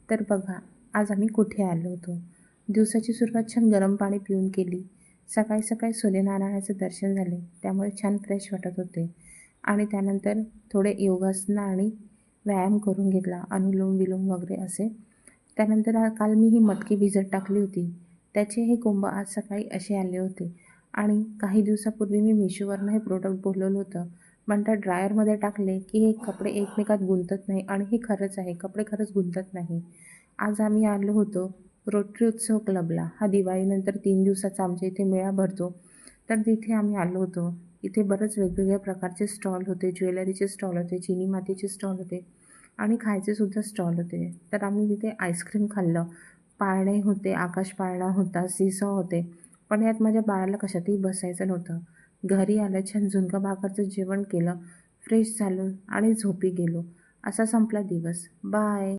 तर बघा, आज आम्ही कुठे आलो होतो. दिवसाची सुरुवात छान गरम पाणी पिऊन केली. सकाळी सकाळी सूर्यनारायणाचं दर्शन झाले, त्यामुळे छान फ्रेश वाटत होते. आणि त्यानंतर थोडे योगासनं आणि व्यायाम करून घेतला, अनुलोम विलोम वगैरे असे. त्यानंतर काल मी ही मटकी भिजत टाकली होती, त्याचे हे कोंब आज सकाळी असे आले होते. आणि काही दिवसापूर्वी मी मिशोवरनं हे प्रोडक्ट बोलवलं होतं. म्हणतात ड्रायरमध्ये टाकले की हे कपडे एकमेकात गुंतत नाही, आणि हे खरंच आहे, कपडे खरंच गुंतत नाही. आज आम्ही आलो होतो रोटरी उत्सव क्लबला. हा दिवाळीनंतर 3 दिवसाचा आमच्या इथे मेळा भरतो. तर तिथे आम्ही आलो होतो. इथे बरेच वेगवेगळ्या प्रकारचे स्टॉल होते, ज्वेलरीचे स्टॉल होते, चिनी मातीचे स्टॉल होते आणि खायचेसुद्धा स्टॉल होते. तर आम्ही तिथे आईस्क्रीम खाल्लं, पाळणे होते, आकाश पाळणा होता, सीसॉ होते. पण यात माझ्या बाळाला कशातही बसायचं नव्हतं. घरी आलं, छान झुणका भाकरचं जेवण केलं, फ्रेश झालो आणि झोपी गेलो. असा संपला दिवस. बाय.